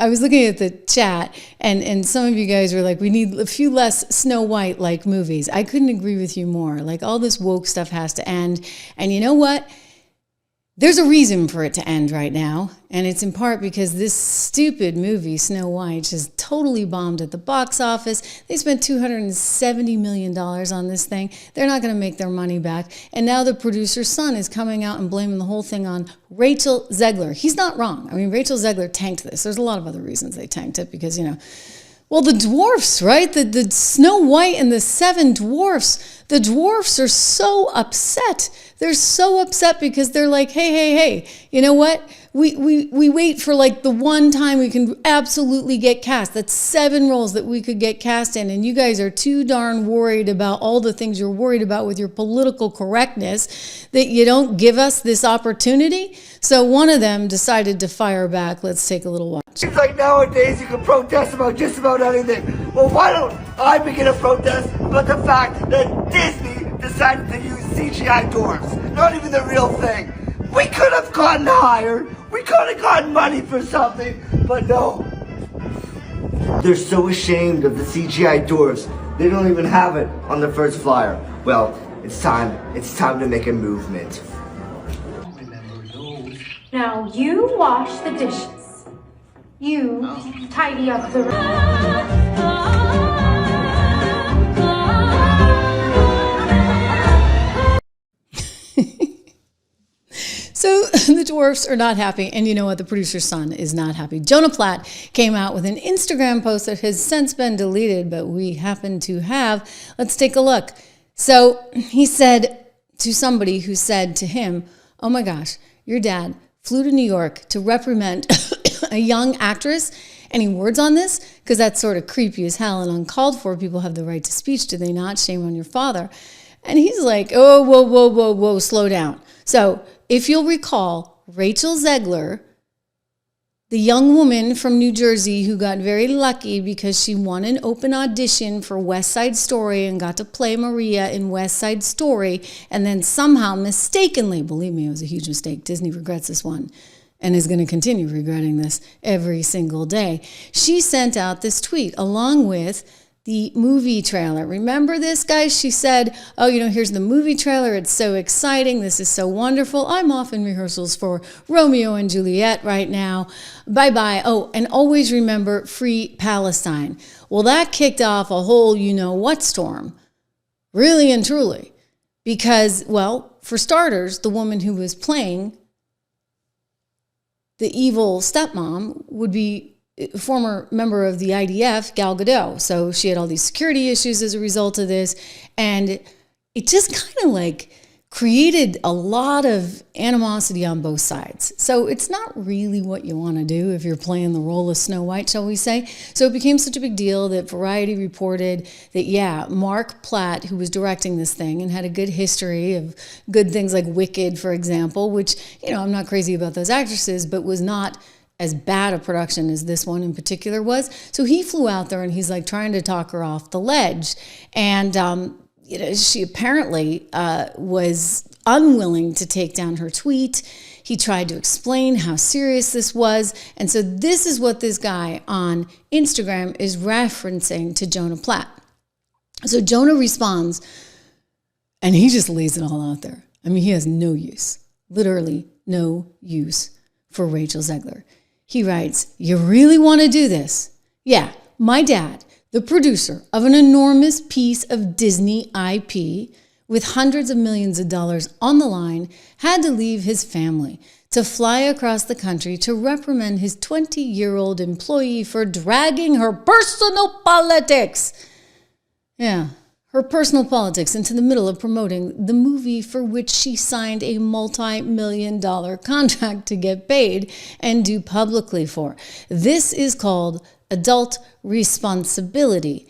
I was looking at the chat, and some of you guys were like, we need a few less Snow White-like movies. I couldn't agree with you more. Like, all this woke stuff has to end. And you know what? There's a reason for it to end right now, and it's in part because this stupid movie, Snow White, just totally bombed at the box office. They spent $270 million on this thing. They're not going to make their money back. And now the producer's son is coming out and blaming the whole thing on Rachel Zegler. He's not wrong. I mean, Rachel Zegler tanked this. There's a lot of other reasons they tanked it because, well, the dwarfs, right? The Snow White and the Seven Dwarfs. The dwarfs are so upset. They're so upset because they're like, hey, you know what? We wait for like the one time we can absolutely get cast. That's 7 roles that we could get cast in. And you guys are too darn worried about all the things you're worried about with your political correctness that you don't give us this opportunity. So one of them decided to fire back. Let's take a little watch. It's like nowadays you can protest about just about anything. Well, why don't I begin a protest about the fact that Disney decided to use CGI dwarfs? Not even the real thing. We could have gotten hired. We could have gotten money for something, but no. They're so ashamed of the CGI dwarfs. They don't even have it on the first flyer. Well, it's time to make a movement. Now you wash the dishes. You tidy up the room. So the dwarfs are not happy, and you know what? The producer's son is not happy. Jonah Platt came out with an Instagram post that has since been deleted, but we happen to have. Let's take a look. So he said to somebody who said to him, oh my gosh, your dad flew to New York to reprimand a young actress. Any words on this? Because that's sort of creepy as hell and uncalled for. People have the right to speech, do they not? Shame on your father. And he's like, oh, whoa, slow down. So if you'll recall, Rachel Zegler, the young woman from New Jersey who got very lucky because she won an open audition for West Side Story and got to play Maria in West Side Story, and then somehow mistakenly, believe me, it was a huge mistake, Disney regrets this one and is going to continue regretting this every single day. She sent out this tweet along with the movie trailer. Remember this, guys? She said, oh, here's the movie trailer. It's so exciting. This is so wonderful. I'm off in rehearsals for Romeo and Juliet right now. Bye-bye. Oh, and always remember, free Palestine. Well, that kicked off a whole you-know-what storm, really and truly. Because, well, for starters, the woman who was playing the evil stepmom would be a former member of the IDF, Gal Gadot. So she had all these security issues as a result of this. And it just kind of like created a lot of animosity on both sides. So it's not really what you want to do if you're playing the role of Snow White, shall we say. So it became such a big deal that Variety reported that, Mark Platt, who was directing this thing and had a good history of good things like Wicked, for example, which, I'm not crazy about those actresses, but was not as bad a production as this one in particular was. So he flew out there and he's like trying to talk her off the ledge. And, she apparently was unwilling to take down her tweet. He tried to explain how serious this was. And so this is what this guy on Instagram is referencing to Jonah Platt. So Jonah responds and he just lays it all out there. I mean, he has no use, literally no use for Rachel Zegler. He writes, you really want to do this? Yeah, my dad, the producer of an enormous piece of Disney IP with hundreds of millions of dollars on the line, had to leave his family to fly across the country to reprimand his 20-year-old employee for dragging her personal politics. Yeah, her personal politics into the middle of promoting the movie for which she signed a multi-million-dollar contract to get paid and do publicly for. This is called adult responsibility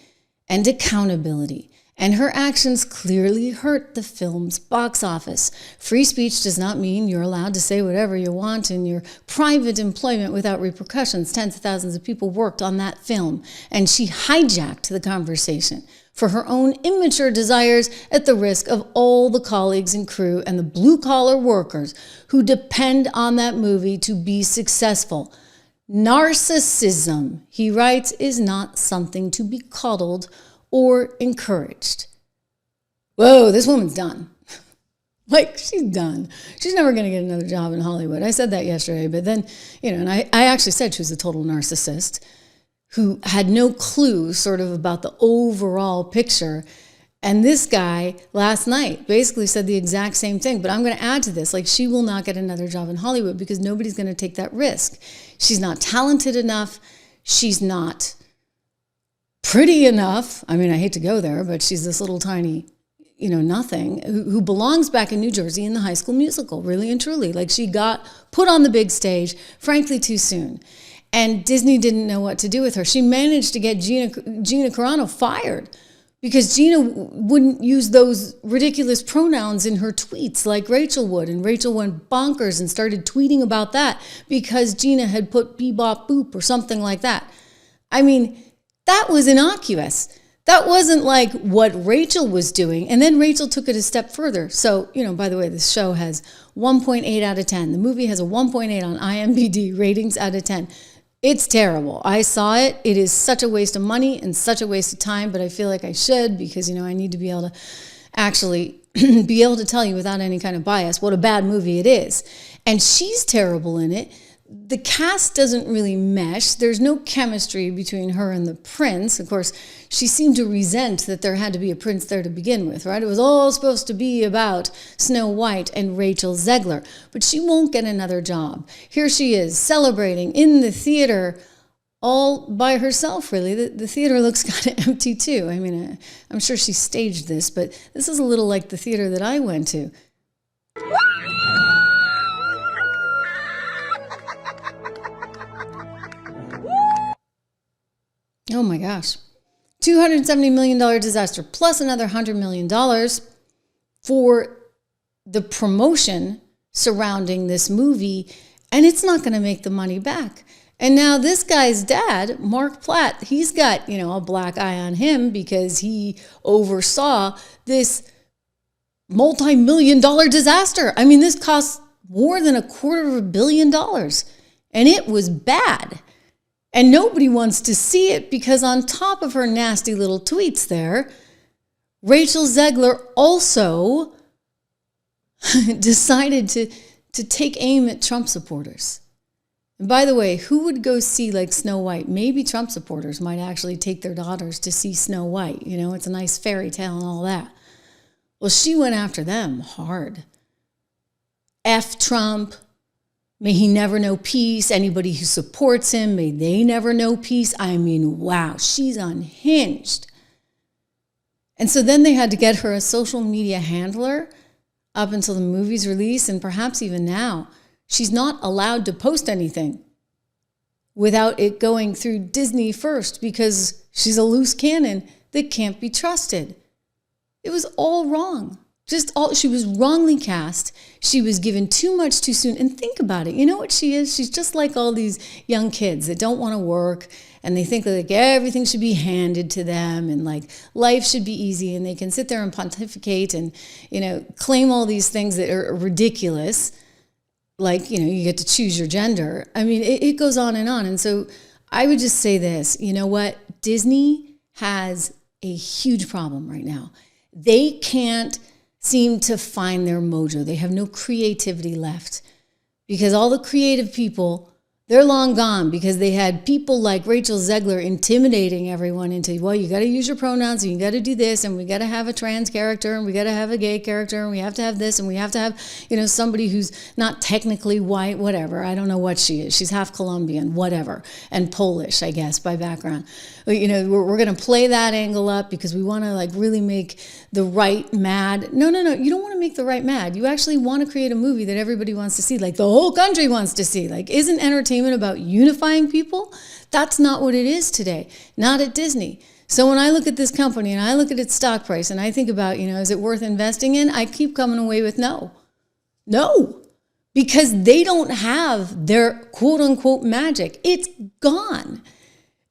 and accountability. And her actions clearly hurt the film's box office. Free speech does not mean you're allowed to say whatever you want in your private employment without repercussions. Tens of thousands of people worked on that film, and she hijacked the conversation for her own immature desires at the risk of all the colleagues and crew and the blue-collar workers who depend on that movie to be successful. Narcissism, he writes, is not something to be coddled or encouraged. Whoa, this woman's done. Like, she's done. She's never going to get another job in Hollywood. I said that yesterday, but then, and I actually said she was a total narcissist who had no clue sort of about the overall picture. And this guy last night basically said the exact same thing. But I'm going to add to this, like, she will not get another job in Hollywood because nobody's going to take that risk. She's not talented enough. She's not pretty enough. I mean, I hate to go there, but she's this little tiny, nothing, who belongs back in New Jersey in the High School Musical, really and truly. Like, she got put on the big stage, frankly, too soon. And Disney didn't know what to do with her. She managed to get Gina Carano fired because Gina wouldn't use those ridiculous pronouns in her tweets like Rachel would. And Rachel went bonkers and started tweeting about that because Gina had put bebop boop or something like that. I mean, that was innocuous. That wasn't like what Rachel was doing. And then Rachel took it a step further. So, by the way, this show has 1.8 out of 10. The movie has a 1.8 on IMDb ratings out of 10. It's terrible. I saw it. It is such a waste of money and such a waste of time, but I feel like I should because, I need to be able to actually be able to tell you without any kind of bias what a bad movie it is. And she's terrible in it. The cast doesn't really mesh. There's no chemistry between her and the prince. Of course, she seemed to resent that there had to be a prince there to begin with, right? It was all supposed to be about Snow White and Rachel Zegler, but she won't get another job. Here she is celebrating in the theater all by herself, really. The theater looks kind of empty too. I mean, I'm sure she staged this, but this is a little like the theater that I went to. Oh my gosh. $270 million disaster plus another $100 million for the promotion surrounding this movie, and it's not going to make the money back. And now this guy's dad, Mark Platt, he's got, a black eye on him because he oversaw this multi-million-dollar disaster. I mean, this cost more than $250 million, and it was bad. And nobody wants to see it because on top of her nasty little tweets there, Rachel Zegler also decided to take aim at Trump supporters. And by the way, who would go see like Snow White? Maybe Trump supporters might actually take their daughters to see Snow White. It's a nice fairy tale and all that. Well, she went after them hard. F Trump. May he never know peace. Anybody who supports him, may they never know peace. I mean, wow, she's unhinged. And so then they had to get her a social media handler up until the movie's release, and perhaps even now. She's not allowed to post anything without it going through Disney first because she's a loose cannon that can't be trusted. It was all wrong. She was wrongly cast. She was given too much too soon. And think about it. You know what she is? She's just like all these young kids that don't want to work and they think like everything should be handed to them and like life should be easy and they can sit there and pontificate and, claim all these things that are ridiculous. Like, you get to choose your gender. I mean, it goes on. And so I would just say this, you know what? Disney has a huge problem right now. They can't seem to find their mojo. They have no creativity left because all the creative people, they're long gone because they had people like Rachel Zegler intimidating everyone into, well, you got to use your pronouns and you got to do this and we got to have a trans character and we got to have a gay character and we have to have this and we have to have, somebody who's not technically white, whatever. I don't know what she is. She's half Colombian, whatever, and Polish, I guess, by background. But, we're going to play that angle up because we want to like really make the right mad. No. You don't want to make the right mad. You actually want to create a movie that everybody wants to see, like the whole country wants to see. Like, isn't entertainment about unifying people? That's not what it is today. Not at Disney. So when I look at this company and I look at its stock price and I think about, is it worth investing in? I keep coming away with no. No. Because they don't have their quote unquote magic. It's gone.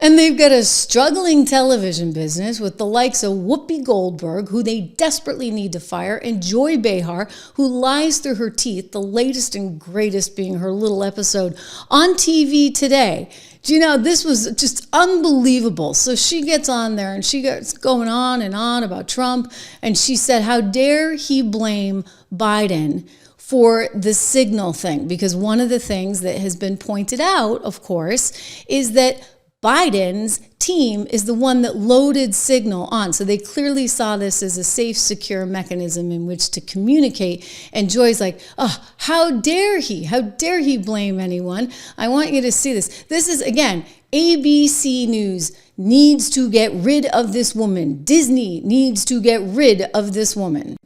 And they've got a struggling television business with the likes of Whoopi Goldberg, who they desperately need to fire, and Joy Behar, who lies through her teeth, the latest and greatest being her little episode on TV today. Do you know, this was just unbelievable. So she gets on there and she gets going on and on about Trump. And she said, how dare he blame Biden for the signal thing? Because one of the things that has been pointed out, of course, is that Biden's team is the one that loaded Signal on. So they clearly saw this as a safe, secure mechanism in which to communicate. And Joy's like, oh, how dare he? How dare he blame anyone? I want you to see this. This is, again, ABC News needs to get rid of this woman. Disney needs to get rid of this woman.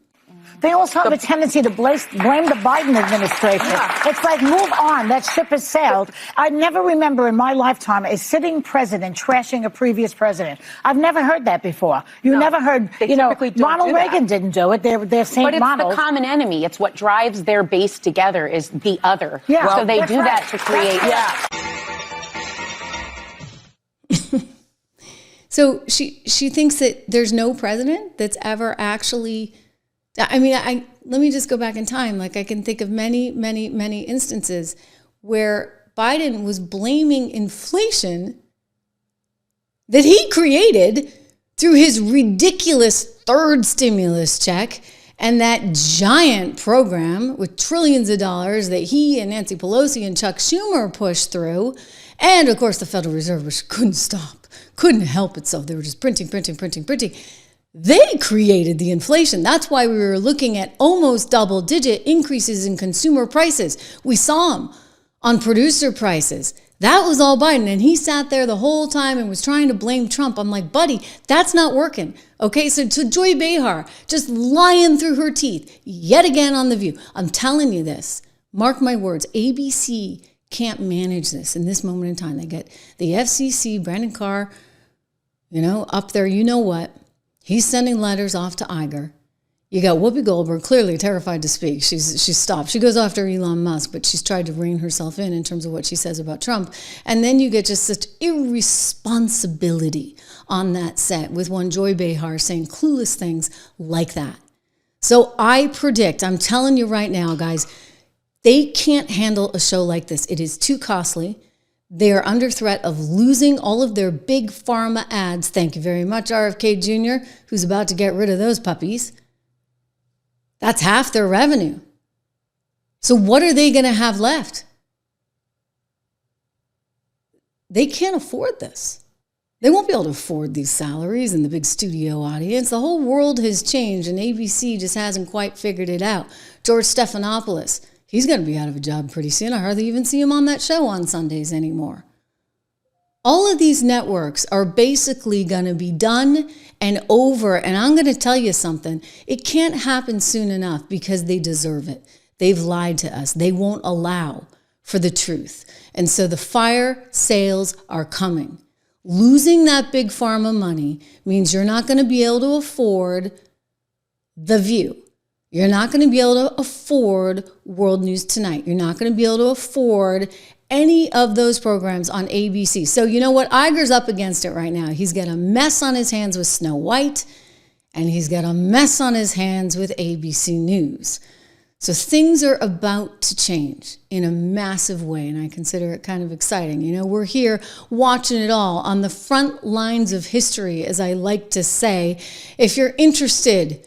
They also have a tendency to blame the Biden administration. Yeah. It's like, move on. That ship has sailed. I never remember in my lifetime a sitting president trashing a previous president. I've never heard that before. Never heard, Ronald Reagan didn't do it. They're St. Ronald. But it's the common enemy. It's what drives their base together is the other. Yeah. So they do that to create. Yeah. So she thinks that there's no president that's ever actually... I mean, let me just go back in time. Like, I can think of many, many, many instances where Biden was blaming inflation that he created through his ridiculous third stimulus check and that giant program with trillions of dollars that he and Nancy Pelosi and Chuck Schumer pushed through. And, of course, the Federal Reserve, which couldn't stop, couldn't help itself. They were just printing. They created the inflation. That's why we were looking at almost double-digit increases in consumer prices. We saw them on producer prices. That was all Biden. And he sat there the whole time and was trying to blame Trump. I'm like, buddy, that's not working. Okay, so to Joy Behar, just lying through her teeth, yet again on The View. I'm telling you this. Mark my words. ABC can't manage this in this moment in time. They get the FCC, Brandon Carr, up there, you know what? He's sending letters off to Iger. You got Whoopi Goldberg, clearly terrified to speak. She's stopped. She goes after Elon Musk, but she's tried to rein herself in terms of what she says about Trump. And then you get just such irresponsibility on that set with one Joy Behar saying clueless things like that. So I predict, I'm telling you right now, guys, they can't handle a show like this. It is too costly. They are under threat of losing all of their big pharma ads. Thank you very much, RFK Jr., who's about to get rid of those puppies. That's half their revenue. So what are they going to have left? They can't afford this. They won't be able to afford these salaries and the big studio audience. The whole world has changed, and ABC just hasn't quite figured it out. George Stephanopoulos, he's going to be out of a job pretty soon. I hardly even see him on that show on Sundays anymore. All of these networks are basically going to be done and over. And I'm going to tell you something. It can't happen soon enough because they deserve it. They've lied to us. They won't allow for the truth. And so the fire sales are coming. Losing that big pharma money means you're not going to be able to afford The View. You're not going to be able to afford World News Tonight. You're not going to be able to afford any of those programs on ABC. So you know what? Iger's up against it right now. He's got a mess on his hands with Snow White, and he's got a mess on his hands with ABC News. So things are about to change in a massive way, and I consider it kind of exciting. You know, we're here watching it all on the front lines of history, as I like to say. If you're interested,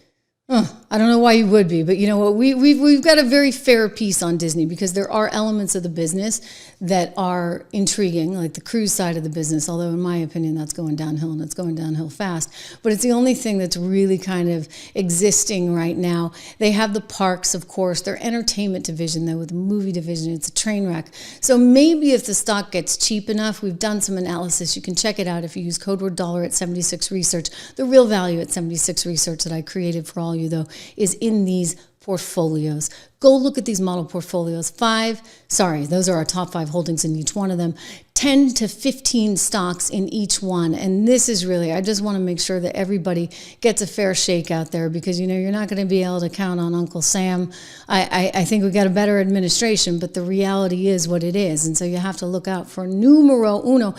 I don't know why you would be, but you know what? We've got a very fair piece on Disney because there are elements of the business that are intriguing, like the cruise side of the business, although in my opinion, that's going downhill and it's going downhill fast. But it's the only thing that's really kind of existing right now. They have the parks, of course, their entertainment division, though, with the movie division, it's a train wreck. So maybe if the stock gets cheap enough, we've done some analysis. You can check it out if you use code word dollar at 76 Research. The real value at 76 Research that I created for all you, though, is in these portfolios. Go look at these model portfolios. Those are our top 5 holdings in each one of them. 10 to 15 stocks in each one. And this is really, I just want to make sure that everybody gets a fair shake out there because, you know, you're not going to be able to count on Uncle Sam. I think we got a better administration, but the reality is what it is. And so you have to look out for numero uno.